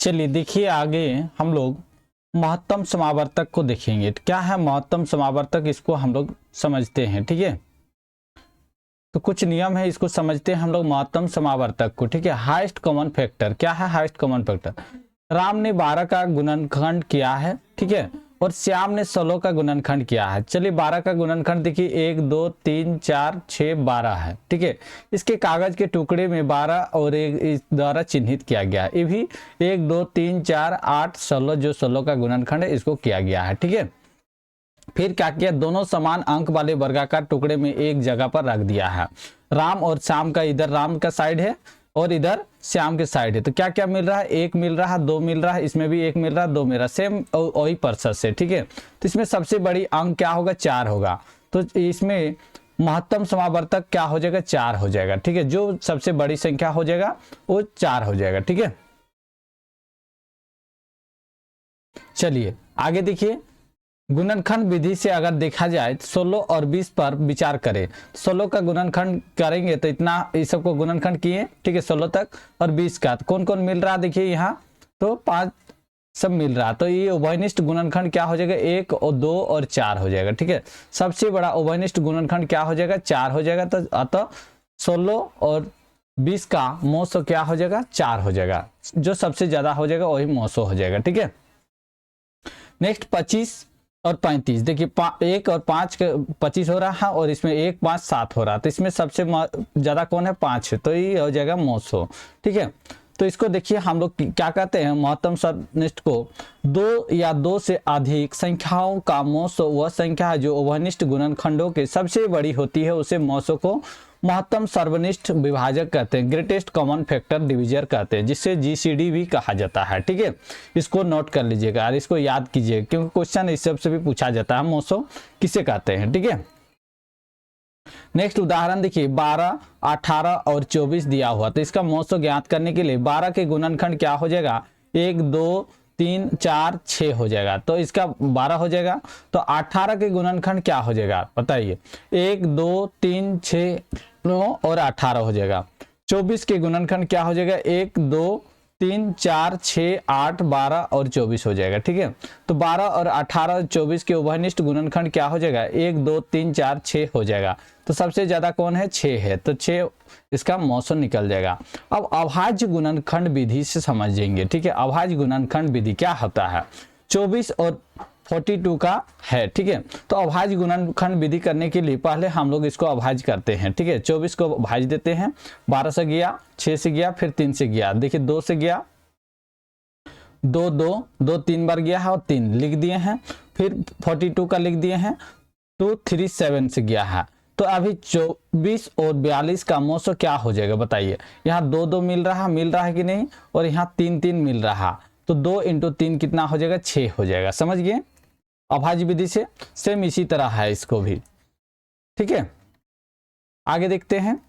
चलिए देखिए, आगे हम लोग महत्तम समावर्तक को देखेंगे। क्या है महत्तम समावर्तक, इसको हम लोग समझते हैं। ठीक है, तो कुछ नियम है, इसको समझते हैं हम लोग महत्तम समावर्तक को। ठीक है, हाईएस्ट कॉमन फैक्टर क्या है? हाईएस्ट कॉमन फैक्टर, राम ने 12 का गुणनखंड किया है, ठीक है, और श्याम ने 16 का गुणनखंड किया है। चलिए 12 का गुणनखंड देखिए, 1 2 3 4 6 12 है। ठीक है, इसके कागज के टुकड़े में 12 और 1 इस द्वारा चिन्हित किया गया है। ये भी 1 2 3 4 8 16, जो 16 का गुणनखंड है, इसको किया गया है। ठीक है, फिर क्या किया, दोनों समान अंक वाले वर्गाकार टुकड़े में एक जगह पर रख दिया है। राम और श्याम का, इधर राम का साइड है और इधर श्याम के साइड है, तो क्या क्या मिल रहा है? 1 मिल रहा है, 2 मिल रहा है, इसमें भी 1 मिल रहा है, 2 मिल रहा है, सेम वही परसेंट से। ठीक है, तो इसमें सबसे बड़ी अंक क्या होगा? 4 होगा। तो इसमें महत्तम समावर्तक क्या हो जाएगा? 4 हो जाएगा। ठीक है, जो सबसे बड़ी संख्या हो जाएगा वो 4 हो जाएगा। ठीक है, चलिए आगे देखिए, गुणनखंड विधि से अगर देखा जाए 16 और 20 पर विचार करें। 16 का गुणनखंड करेंगे तो इतना, इस सबको गुणनखंड किए, ठीक है, 16 तक, और 20 का तो कौन कौन मिल रहा है? देखिए यहाँ तो 5 सब मिल रहा है, तो ये उभयनिष्ठ गुणनखंड क्या हो जाएगा? 1 और 2 और 4 हो जाएगा। ठीक है, सबसे बड़ा उभयनिष्ठ गुणनखंड क्या हो जाएगा? 4 हो जाएगा। तो अतः 16 और 20 का मौसो क्या हो जाएगा? 4 हो जाएगा। जो सबसे ज्यादा हो जाएगा वही मौसो हो जाएगा। ठीक है, नेक्स्ट 25 और 35, देखिए 1 और 5 25 हो रहा है, और इसमें 1 5 7 हो रहा है, तो इसमें सबसे ज्यादा कौन है? 5 है, तो ये हो जाएगा मौसो। ठीक है, तो इसको देखिए हम लोग क्या कहते हैं, महत्तम सर्वनिष्ठ को 2 या 2 से अधिक संख्याओं का मौसो वह संख्या है जो उभयनिष्ठ गुणनखंडों के सबसे बड़ी होती है, उसे मौसो को महत्तम सर्वनिष्ठ विभाजक कहते हैं, ग्रेटेस्ट कॉमन फैक्टर डिवीजर कहते हैं, जिससे जीसीडी भी कहा जाता है। ठीक है, इसको नोट कर लीजिएगा और इसको याद कीजिएगा, क्योंकि क्वेश्चन इस सब से भी पूछा जाता है, मौसो किसे कहते हैं। ठीक है, नेक्स्ट उदाहरण देखिए, 12 18 और 24 दिया हुआ, तो इसका मौसो ज्ञात करने के लिए 12 के गुणनखंड क्या हो जाएगा? 1 2 3 4 6 हो जाएगा, तो इसका 12 हो जाएगा। तो 18 के गुणनखंड क्या हो जाएगा बताइए? 1 2 3 6 और 18 हो जाएगा। 24 के गुणनखंड क्या हो जाएगा? 1 2 3 4 6 8 12 और 24 हो जाएगा। ठीक है, तो 12 और 18 और 24 के उभयनिष्ठ गुणनखंड क्या हो जाएगा? 1 2 3 4 6 हो जाएगा। तो सबसे ज्यादा कौन है? 6 है, तो 6 इसका मौसम निकल जाएगा। अब अभाज्य गुणनखंड विधि से समझेंगे। ठीक है, अभाज्य गुणनखंड विधि क्या होता है? 24 और 42 का है। ठीक है, तो अभाज्य गुणनखंड विधि करने के लिए पहले हम लोग इसको अभाज्य करते हैं। ठीक है, 24 को भाज देते हैं, 12 से गया, 6 से गया, फिर 3 से गया, देखिए 2 से गया, 2 2 2 3 बार गया है और 3 लिख दिए हैं, फिर 42 का लिख दिए हैं, 2 3 7 से गया है। तो अभी 24 और 42 का मौसम क्या हो जाएगा बताइए? यहाँ 2 2 मिल रहा है कि नहीं, और यहाँ 3 3 मिल रहा, तो 2 × 3 कितना हो जाएगा? 6 हो जाएगा। समझ गए? अभाज्य विधि से सेम इसी तरह है इसको भी। ठीक है, आगे देखते हैं,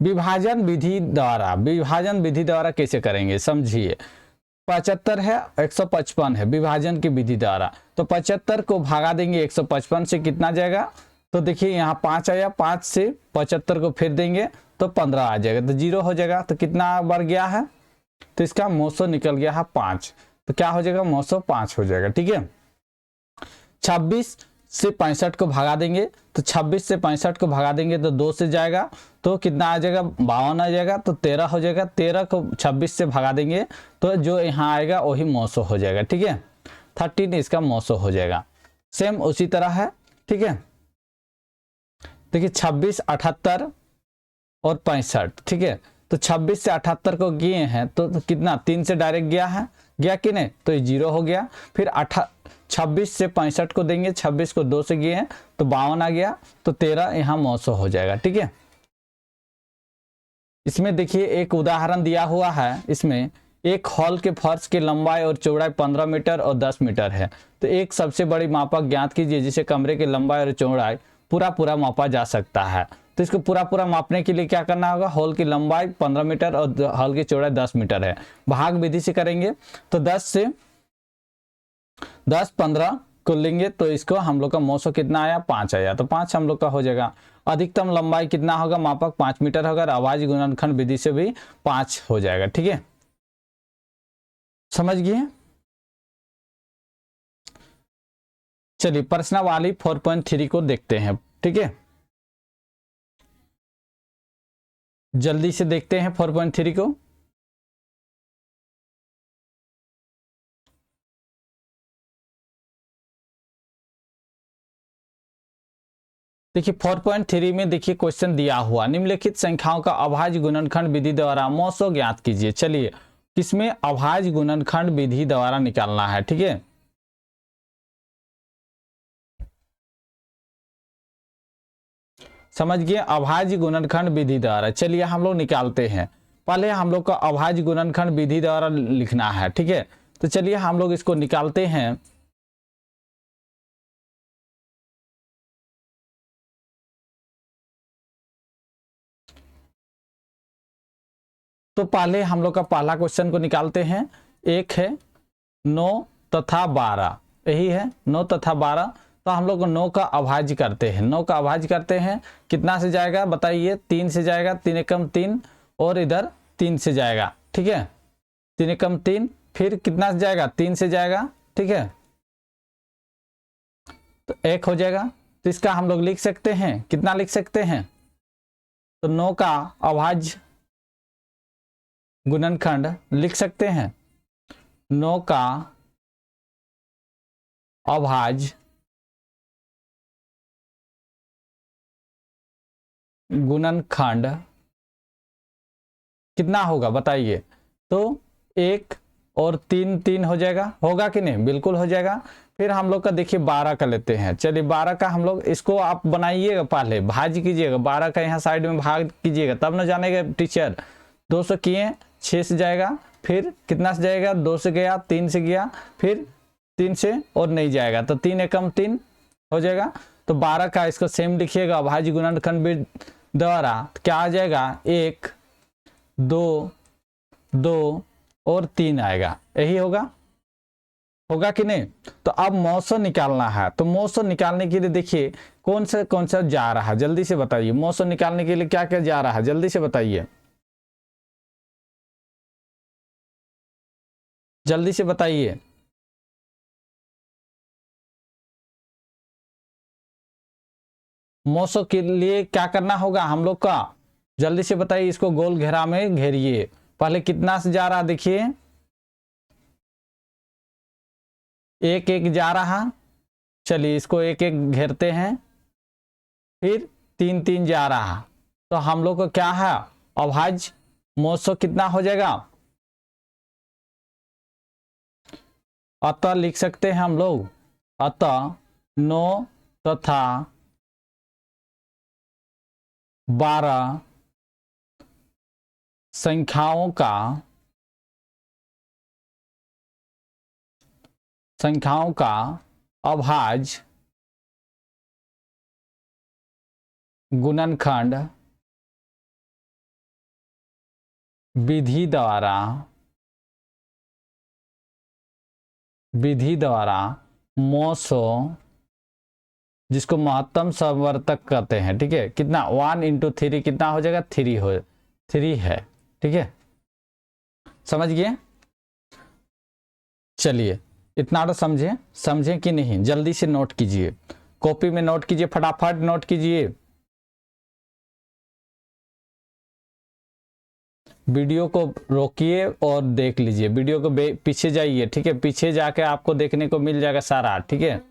विभाजन विधि द्वारा। विभाजन विधि द्वारा कैसे करेंगे समझिए। 75 है, 155 है, विभाजन की विधि द्वारा, तो 75 को भागा देंगे 155 से, कितना जाएगा? तो देखिए यहाँ 5 आया, 5 से 75 को फेर देंगे तो 15 आ जाएगा, तो 0 हो जाएगा। तो कितना बार गया है? तो इसका मौसो निकल गया है 5, तो क्या हो जाएगा? मौसो 5 हो जाएगा। ठीक है, 26 से 65 को भगा देंगे, तो 26 से 65 को भगा देंगे तो 2 से जाएगा, तो कितना आ जाएगा? 52 आ जाएगा, तो 13 हो जाएगा। 13 को 26 से भगा देंगे तो जो यहाँ आएगा वही मौसो हो जाएगा। ठीक है, 13 इसका मौसो हो जाएगा। सेम उसी तरह है। ठीक है, देखिए 26 78 और 65। ठीक है, तो 26 से 78 को किए हैं तो कितना? 3 से डायरेक्ट गया है, गया कि नहीं? तो ये 0 हो गया। फिर 26 से 65 को देंगे, 26 को 2 से गए हैं तो 52 आ गया, तो 13 यहाँ मौसो हो जाएगा। ठीक है, इसमें देखिए एक उदाहरण दिया हुआ है, इसमें एक हॉल के फर्श की लंबाई और चौड़ाई 15 मीटर और 10 मीटर है, तो एक सबसे बड़ी मापक ज्ञात कीजिए जिसे कमरे की लंबाई और चौड़ाई पूरा मापा जा सकता है। तो इसको पूरा मापने के लिए क्या करना होगा? हॉल की लंबाई 15 मीटर और हॉल की चौड़ाई 10 मीटर है, भाग विधि से करेंगे, तो 10 से 10 15 को लेंगे, तो इसको हम लोग का मौसो कितना आया? 5 आया, तो 5 हम लोग का हो जाएगा। अधिकतम लंबाई कितना होगा? मापक 5 मीटर होगा, अभाज्य गुणनखंड विधि से भी 5 हो जाएगा। ठीक है, समझ गए। चलिए प्रश्नावली 4.3 को देखते हैं, ठीक है, जल्दी से देखते हैं 4.3 को। देखिए 4.3 में देखिए क्वेश्चन दिया हुआ, निम्नलिखित संख्याओं का अभाज्य गुणनखंड विधि द्वारा मौसो ज्ञात कीजिए। चलिए किसमें अभाज्य गुणनखंड विधि द्वारा निकालना है, ठीक है। समझ गए, अभाज्य गुणनखंड विधि द्वारा। चलिए हम लोग निकालते हैं। पहले हम लोग का अभाज्य गुणनखंड विधि द्वारा लिखना है, ठीक है। तो चलिए हम लोग इसको निकालते हैं। तो पहले हम लोग का पहला क्वेश्चन को निकालते हैं। एक है 9 तथा 12, यही है 9 तथा 12। तो हम लोग 9 का अभाज्य करते हैं, 9 का अभाज्य करते हैं, कितना से जाएगा बताइए, 3 से जाएगा, 3 एकम 3 और इधर 3 से जाएगा, ठीक है, 3 एकम 3, फिर कितना से जाएगा, 3 से जाएगा, ठीक है, तो 1 हो जाएगा। तो इसका हम लोग लिख सकते हैं, कितना लिख सकते हैं, तो 9 का अभाज्य गुणनखंड लिख सकते हैं, 9 का अभाज्य गुणनखंड कितना होगा बताइए। तो 1 और 3 3 हो जाएगा, होगा कि नहीं, बिल्कुल हो जाएगा। फिर हम लोग का देखिए 12 का लेते हैं। चलिए 12 का हम लोग, इसको आप बनाइएगा, पहले भाज्य कीजिएगा, 12 का यहाँ साइड में भाग कीजिएगा, तब ना जानेगा टीचर। 2 से किए 6 से जाएगा, फिर कितना से जाएगा, 2 से गया, 3 से गया, फिर 3 से और नहीं जाएगा, तो 3 एकम 3 हो जाएगा। तो 12 का इसको सेम लिखिएगा अभाज्य गुणनखंड द्वारा, क्या आ जाएगा, 1 2 2 और 3 आएगा, यही होगा, होगा कि नहीं। तो अब मौसो निकालना है। तो मौसो निकालने के लिए देखिए कौन सा जा रहा है, जल्दी से बताइए। मौसो निकालने के लिए क्या क्या जा रहा है, जल्दी से बताइए, जल्दी से बताइए। मौसो के लिए क्या करना होगा हम लोग का, जल्दी से बताइए। इसको गोल घेरा में घेरिए। पहले कितना से जा रहा देखिए, 1 1 जा रहा। चलिए इसको 1 1 घेरते हैं, फिर 3 3 जा रहा। तो हम लोग को क्या है, अभाज्य मौसो कितना हो जाएगा, अतः लिख सकते हैं हम लोग, अतः 9 तथा 12 संख्याओं का अभाज्य गुणनखंड विधि द्वारा मौसो, जिसको महत्तम संवर्तक कहते हैं, ठीक है, कितना 1 × 3 कितना हो जाएगा, 3 है, ठीक है, समझ गए। चलिए इतना तो समझे कि नहीं, जल्दी से नोट कीजिए, कॉपी में नोट कीजिए, फटाफट नोट कीजिए। वीडियो को रोकिए और देख लीजिए, वीडियो को पीछे जाइए, ठीक है, पीछे जाके आपको देखने को मिल जाएगा सारा, ठीक है।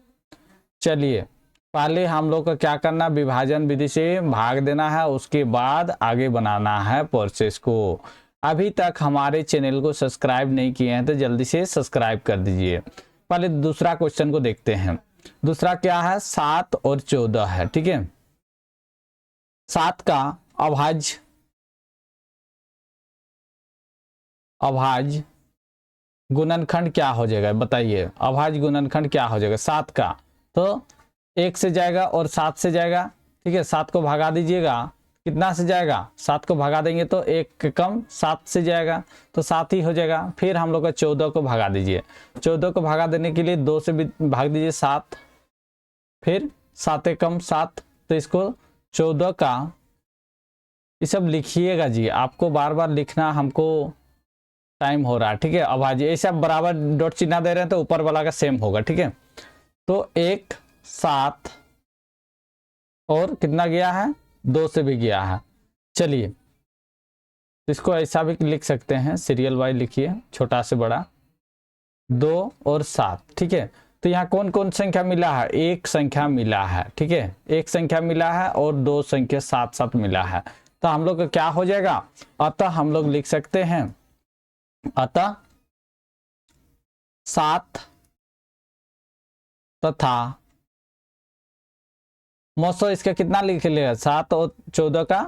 चलिए पहले हम लोग का क्या करना, विभाजन विधि से भाग देना है, उसके बाद आगे बनाना है प्रोसेस को। अभी तक हमारे चैनल को सब्सक्राइब नहीं किए हैं तो जल्दी से सब्सक्राइब कर दीजिए। पहले दूसरा क्वेश्चन को देखते हैं। दूसरा क्या है, 7 और 14 है, ठीक है। 7 का अभाज्य गुणनखंड क्या हो जाएगा बताइए, अभाज्य गुणनखंड क्या हो जाएगा 7 का, तो 1 से जाएगा और 7 से जाएगा, ठीक है, 7 को भगा दीजिएगा, कितना से जाएगा, 7 को भगा देंगे तो 1 कम 7 से जाएगा, तो 7 ही हो जाएगा। फिर हम लोग का 14 को भगा दीजिए, 14 को भगा देने के लिए 2 से भी भाग दीजिए 7, फिर 7 कम 7, तो इसको 14 का, ये सब लिखिएगा जी, आपको बार बार लिखना हमको टाइम हो रहा है, ठीक है। अभाज्य ऐसे बराबर डॉट चिन्ह दे रहे हैं तो ऊपर वाला का सेम होगा, ठीक है। तो 1 7 और कितना गया है, 2 से भी गया है। चलिए इसको ऐसा भी लिख सकते हैं, सीरियल वाइज लिखिए, छोटा से बड़ा, 2 और 7, ठीक है। तो यहाँ कौन कौन संख्या मिला है, एक संख्या मिला है, ठीक है, एक संख्या मिला है और 2 संख्या साथ साथ मिला है। तो हम लोग का क्या हो जाएगा, अतः हम लोग लिख सकते हैं, अतः 7 तथा मौसो, इसका कितना लिख लेगा, 7 और 14 का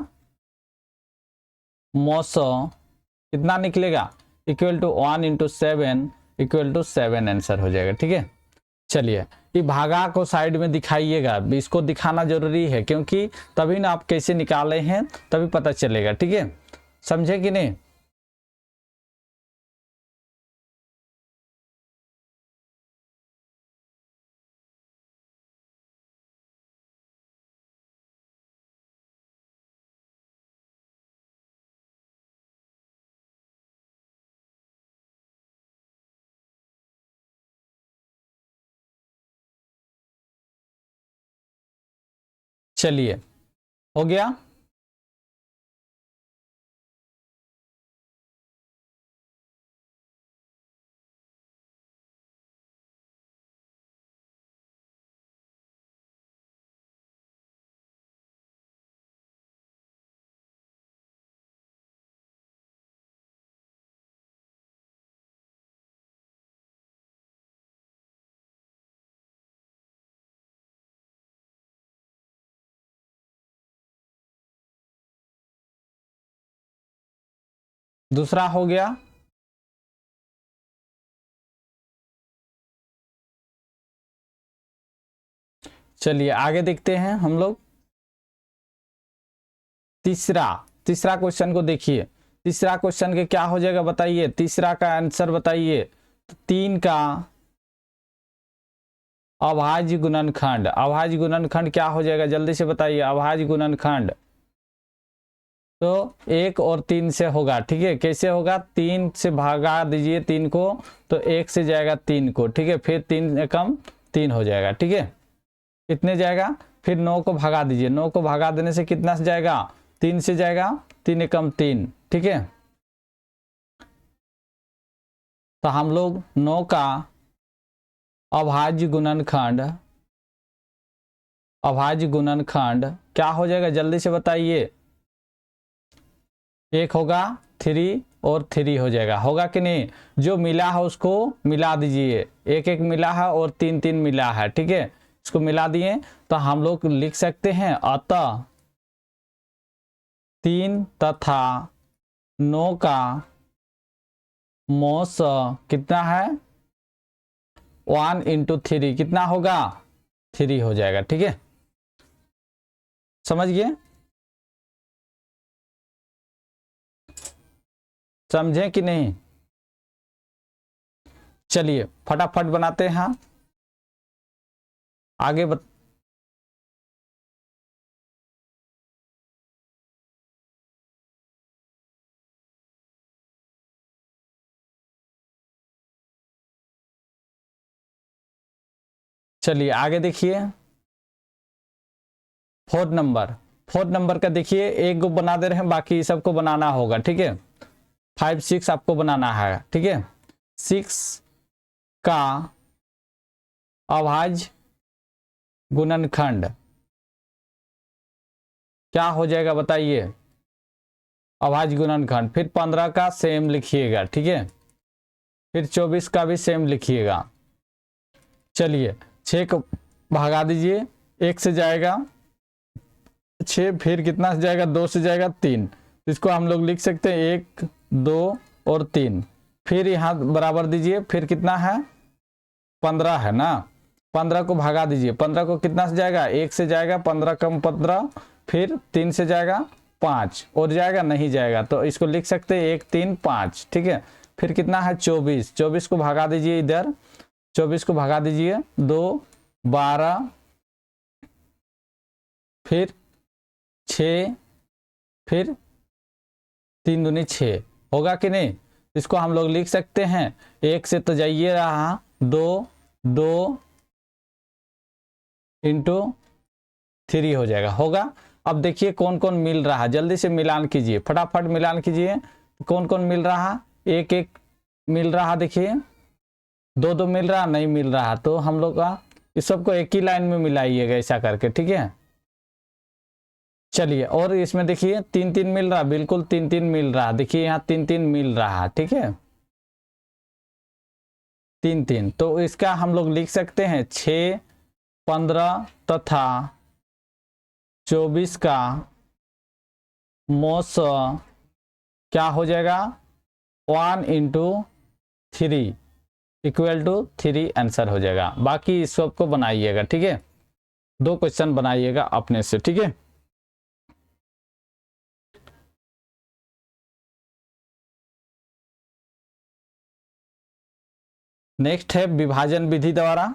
मौसो कितना निकलेगा, equal to 1 into 7 equal to 7 answer हो जाएगा, ठीक है। चलिए ये भागा को साइड में दिखाइएगा, इसको दिखाना जरूरी है क्योंकि तभी ना आप कैसे निकाले हैं तभी पता चलेगा, ठीक है, समझे कि नहीं। चलिए हो गया। दूसरा हो गया, चलिए आगे देखते हैं हम लोग। तीसरा तीसरा क्वेश्चन को देखिए, तीसरा क्वेश्चन के क्या हो जाएगा बताइए, तीसरा का आंसर बताइए। 3 का अभाज्य गुणनखंड, अभाज्य गुणनखंड क्या हो जाएगा जल्दी से बताइए, अभाज्य गुणनखंड तो 1 और 3 से होगा, ठीक है। कैसे होगा, 3 से भागा दीजिए 3 को तो 1 से जाएगा 3 को, ठीक है, फिर 3 एकम 3 हो जाएगा, ठीक है, कितने जाएगा, फिर 9 को भगा दीजिए, 9 को भगा देने से कितना से जाएगा, 3 से जाएगा, 3 एकम 3, ठीक है। तो हम लोग 9 का अभाज्य गुणनखंड, अभाज्य गुणनखंड क्या हो जाएगा जल्दी से बताइए, 1 होगा 3 और 3 हो जाएगा, होगा कि नहीं। जो मिला है उसको मिला दीजिए, 1 1 मिला है और 3 3 मिला है, ठीक है, इसको मिला दिए तो हम लोग लिख सकते हैं, अतः 3 तथा 9 का मौस कितना है, 1 इंटू 3 कितना होगा, 3 हो जाएगा, ठीक है, समझ गए, समझे कि नहीं। चलिए फटाफट बनाते हैं आगे चलिए आगे देखिए। 4 नंबर का देखिए, एक को बना दे रहे हैं, बाकी सबको बनाना होगा, ठीक है। 5 6 आपको बनाना है, ठीक है। 6 का अभाज्य गुणनखंड क्या हो जाएगा बताइए, अभाज्य गुणनखंड, फिर 15 का सेम लिखिएगा, ठीक है, फिर 24 का भी सेम लिखिएगा। चलिए 6 को भगा दीजिए, 1 से जाएगा 6, फिर कितना से जाएगा, 2 से जाएगा 3, इसको हम लोग लिख सकते हैं 1 2 और 3, फिर यहाँ बराबर दीजिए, फिर कितना है 15 है ना, 15 को भगा दीजिए, 15 को कितना से जाएगा, 1 से जाएगा, 15 कम 15, फिर 3 से जाएगा 5 और जाएगा नहीं जाएगा, तो इसको लिख सकते हैं 1 3 5, ठीक है। फिर कितना है 24, 24 को भगा दीजिए इधर, 24 को भगा दीजिए, 2 12, फिर 6, फिर 3 दूनी 6, होगा कि नहीं। इसको हम लोग लिख सकते हैं, एक से तो जाइए रहा, 2 2 इंटू 3 हो जाएगा, होगा। अब देखिए कौन कौन मिल रहा है, जल्दी से मिलान कीजिए, फटाफट मिलान कीजिए। कौन कौन मिल रहा, एक एक मिल रहा, देखिए 2 2 मिल रहा, नहीं मिल रहा, तो हम लोग का इस सबको एक ही लाइन में मिलाइएगा ऐसा करके, ठीक है। चलिए, और इसमें देखिए 3 3 मिल रहा, बिल्कुल 3 3 मिल रहा, देखिए यहाँ 3 3 मिल रहा, ठीक है, 3 3। तो इसका हम लोग लिख सकते हैं 6 15 तथा 24 का मोस क्या हो जाएगा, 1 इंटू 3 इक्वल टू 3 आंसर हो जाएगा। बाकी इस सब को बनाइएगा, ठीक है, 2 क्वेश्चन बनाइएगा अपने से, ठीक है। नेक्स्ट है विभाजन विधि द्वारा।